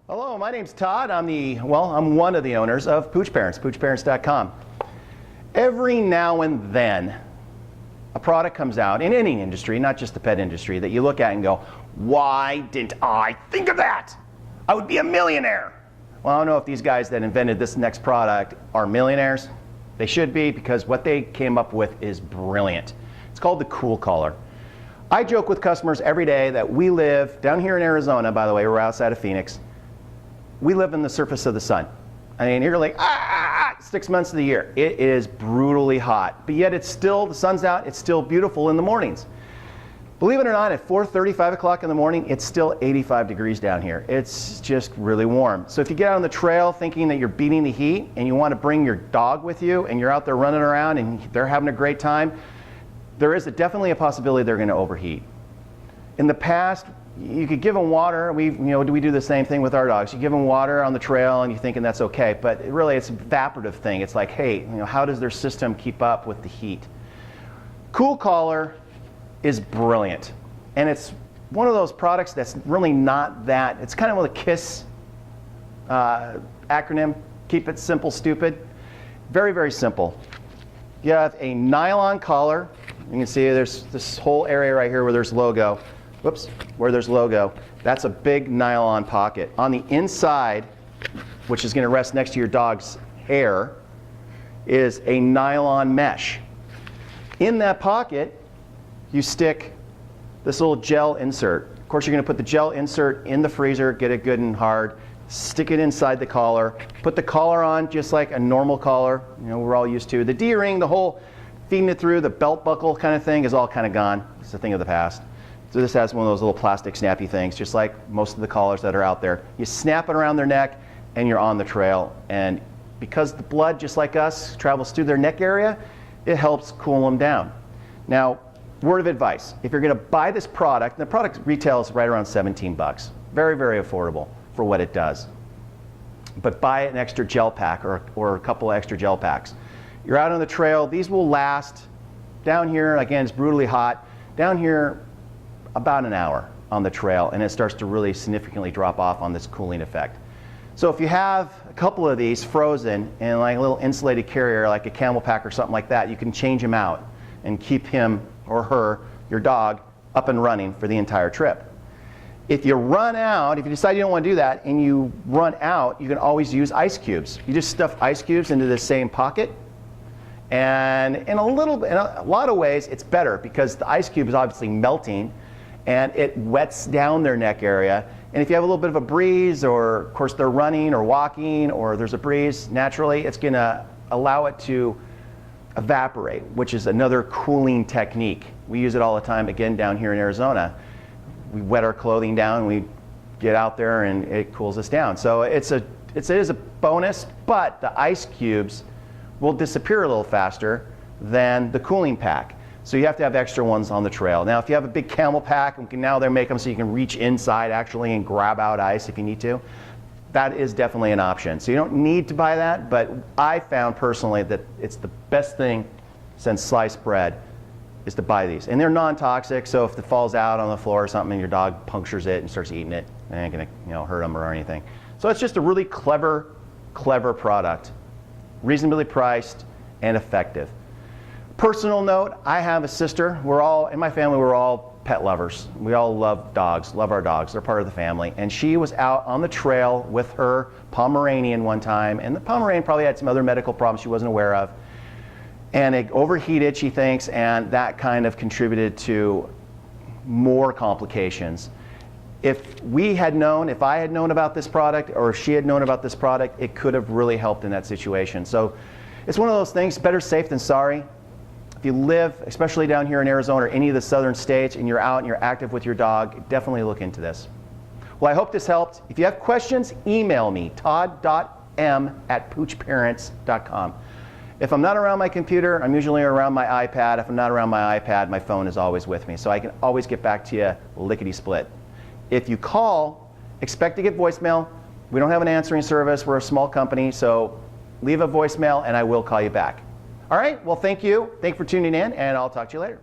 Hello, my name's Todd. I'm one of the owners of Pooch Parents, poochparents.com. Every now and then, a product comes out in any industry, not just the pet industry, that you look at and go, why didn't I think of that? I would be a millionaire. Well, I don't know if these guys that invented this next product are millionaires. They should be, because what they came up with is brilliant. It's called the Kool collar. I joke with customers every day that we live down here in Arizona, by the way, we're outside of Phoenix. We live in the surface of the sun. I mean, you're like, 6 months of the year. It is brutally hot, but yet it's still, the sun's out, it's still beautiful in the mornings. Believe it or not, at 4:30, 5 o'clock in the morning, it's still 85 degrees down here. It's just really warm. So if you get out on the trail thinking that you're beating the heat and you want to bring your dog with you and you're out there running around and they're having a great time, there is definitely a possibility they're going to overheat. In the past, you could give them water. We do the same thing with our dogs. You give them water on the trail and you're thinking that's okay, but really it's an evaporative thing. It's like, hey, how does their system keep up with the heat? Kool collar is brilliant, and it's one of those products that's really not that, it's kind of a KISS acronym, keep it simple, stupid. Very, very simple. You have a nylon collar. You can see there's this whole area right here where there's logo. Whoops, where there's logo. That's a big nylon pocket. On the inside, which is going to rest next to your dog's hair, is a nylon mesh. In that pocket, you stick this little gel insert. Of course, you're going to put the gel insert in the freezer, get it good and hard, stick it inside the collar, put the collar on just like a normal collar, we're all used to. The D-ring, the whole feeding it through, the belt buckle kind of thing is all kind of gone. It's a thing of the past. So this has one of those little plastic snappy things, just like most of the collars that are out there. You snap it around their neck and you're on the trail. And because the blood, just like us, travels through their neck area, it helps cool them down. Now, word of advice, if you're going to buy this product, the product retails right around 17 bucks. Very, very affordable for what it does. But buy an extra gel pack or a couple of extra gel packs. You're out on the trail, these will last down here, again, it's brutally hot, down here about an hour on the trail, and it starts to really significantly drop off on this cooling effect. So if you have a couple of these frozen in like a little insulated carrier, like a camel pack or something like that, you can change them out and keep him or her, your dog, up and running for the entire trip. If you run out, if you decide you don't want to do that and you run out, you can always use ice cubes. You just stuff ice cubes into the same pocket, and in a lot of ways it's better because the ice cube is obviously melting and it wets down their neck area. And if you have a little bit of a breeze, or of course they're running or walking or there's a breeze, naturally it's going to allow it to evaporate, which is another cooling technique. We use it all the time, again, down here in Arizona. We wet our clothing down, we get out there and it cools us down. So it is a bonus, but the ice cubes will disappear a little faster than the cooling pack. So you have to have extra ones on the trail. Now, if you have a big camel pack, we can now make them so you can reach inside actually and grab out ice if you need to. That is definitely an option. So you don't need to buy that, but I found personally that it's the best thing since sliced bread is to buy these. And they're non-toxic, so if it falls out on the floor or something and your dog punctures it and starts eating it, it ain't gonna hurt them or anything. So it's just a really clever product, reasonably priced and effective. Personal note, I have a sister. In my family, we're all pet lovers. We all love dogs, love our dogs. They're part of the family. And she was out on the trail with her Pomeranian one time, and the Pomeranian probably had some other medical problems she wasn't aware of. And it overheated, she thinks, and that kind of contributed to more complications. If I had known about this product, or if she had known about this product, it could have really helped in that situation. So it's one of those things, better safe than sorry. If you live, especially down here in Arizona or any of the southern states, and you're out and you're active with your dog, definitely look into this. Well, I hope this helped. If you have questions, email me, todd.m@poochparents.com. If I'm not around my computer, I'm usually around my iPad. If I'm not around my iPad, my phone is always with me, so I can always get back to you lickety-split. If you call, expect to get voicemail. We don't have an answering service. We're a small company, so leave a voicemail and I will call you back. All right, well, thank you. Thank you for tuning in, and I'll talk to you later.